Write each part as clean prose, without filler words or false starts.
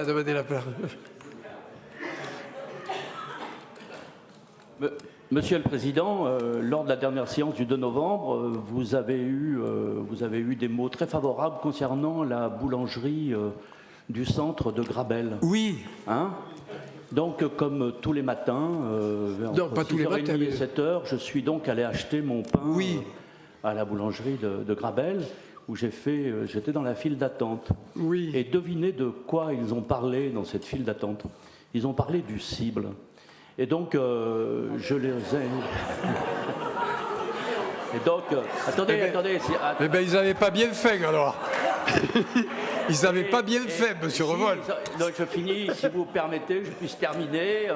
a demandé la parole. Monsieur le Président, lors de la dernière séance du 2 novembre, vous avez eu des mots très favorables concernant la boulangerie du centre de Grabel. Oui. Hein? Donc, comme tous les matins, pas tous les matins, et 7h, je suis donc allé acheter mon pain à la boulangerie de Grabel, où j'étais dans la file d'attente. Oui. Et devinez de quoi ils ont parlé dans cette file d'attente. Ils ont parlé du cible. Et donc, je les ai... Et donc, attendez. Eh bien, ils n'avaient pas bien fait, alors. Ils n'avaient pas bien fait, monsieur Revol. Donc, je finis, si vous permettez, que je puisse terminer,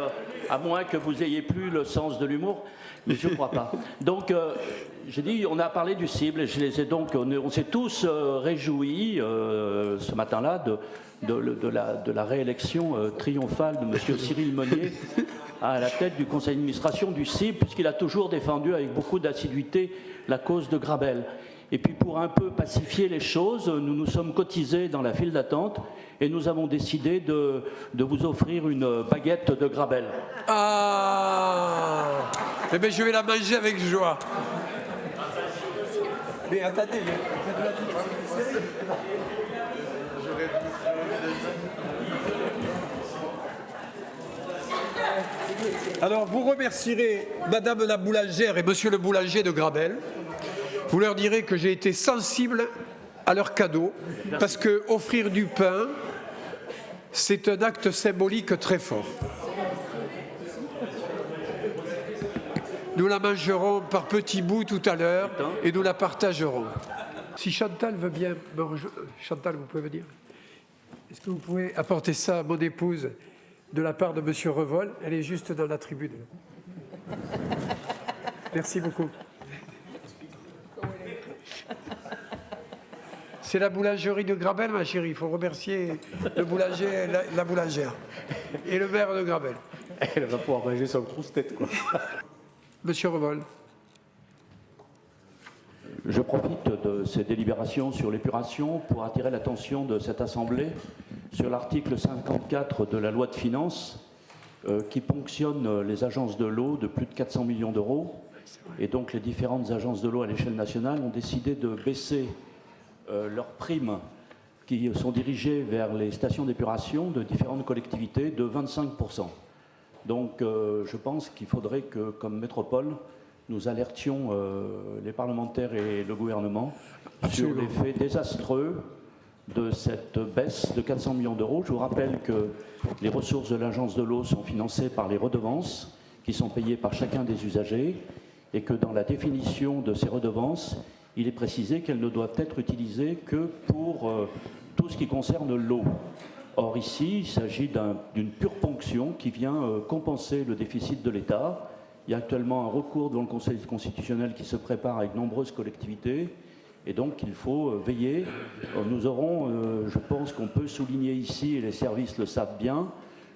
à moins que vous ayez plus le sens de l'humour, mais je ne crois pas. Donc, j'ai dit, on a parlé du cible, et je les ai donc, on s'est tous réjouis ce matin-là de la réélection triomphale de monsieur Cyril Meunier à la tête du conseil d'administration du CIB, puisqu'il a toujours défendu avec beaucoup d'assiduité la cause de Grabel. Et puis pour un peu pacifier les choses, nous nous sommes cotisés dans la file d'attente et nous avons décidé de vous offrir une baguette de Grabel. Ah! Eh bien, je vais la manger avec joie. Mais attendez, alors, vous remercierez Madame la boulangère et Monsieur le boulanger de Grabel. Vous leur direz que j'ai été sensible à leur cadeau, parce que offrir du pain, c'est un acte symbolique très fort. Nous la mangerons par petits bouts tout à l'heure et nous la partagerons. Si Chantal veut bien me rejoindre, Chantal, vous pouvez venir. Est-ce que vous pouvez apporter ça à mon épouse de la part de Monsieur Revol? Elle est juste dans la tribune. Merci beaucoup. C'est la boulangerie de Grabel, ma chérie. Il faut remercier le boulanger et la boulangère. Et le maire de Grabel. Elle va pouvoir manger son grosse-tête, quoi. Monsieur Revol. Je profite de ces délibérations sur l'épuration pour attirer l'attention de cette Assemblée sur l'article 54 de la loi de finances qui ponctionne les agences de l'eau de plus de 400 millions d'euros. Et donc les différentes agences de l'eau à l'échelle nationale ont décidé de baisser leurs primes qui sont dirigées vers les stations d'épuration de différentes collectivités de 25%. Donc je pense qu'il faudrait que, comme métropole, nous alertions les parlementaires et le gouvernement sur l'effet désastreux de cette baisse de 400 millions d'euros. Je vous rappelle que les ressources de l'agence de l'eau sont financées par les redevances qui sont payées par chacun des usagers et que dans la définition de ces redevances, il est précisé qu'elles ne doivent être utilisées que pour tout ce qui concerne l'eau. Or ici, il s'agit d'une pure ponction qui vient compenser le déficit de l'État. Il y a actuellement un recours devant le Conseil constitutionnel qui se prépare avec nombreuses collectivités. Et donc, il faut veiller. Nous aurons, je pense qu'on peut souligner ici, et les services le savent bien,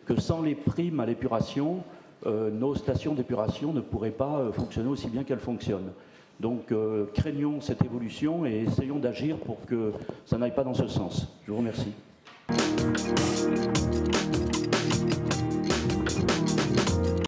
que sans les primes à l'épuration, nos stations d'épuration ne pourraient pas fonctionner aussi bien qu'elles fonctionnent. Donc, craignons cette évolution et essayons d'agir pour que ça n'aille pas dans ce sens. Je vous remercie.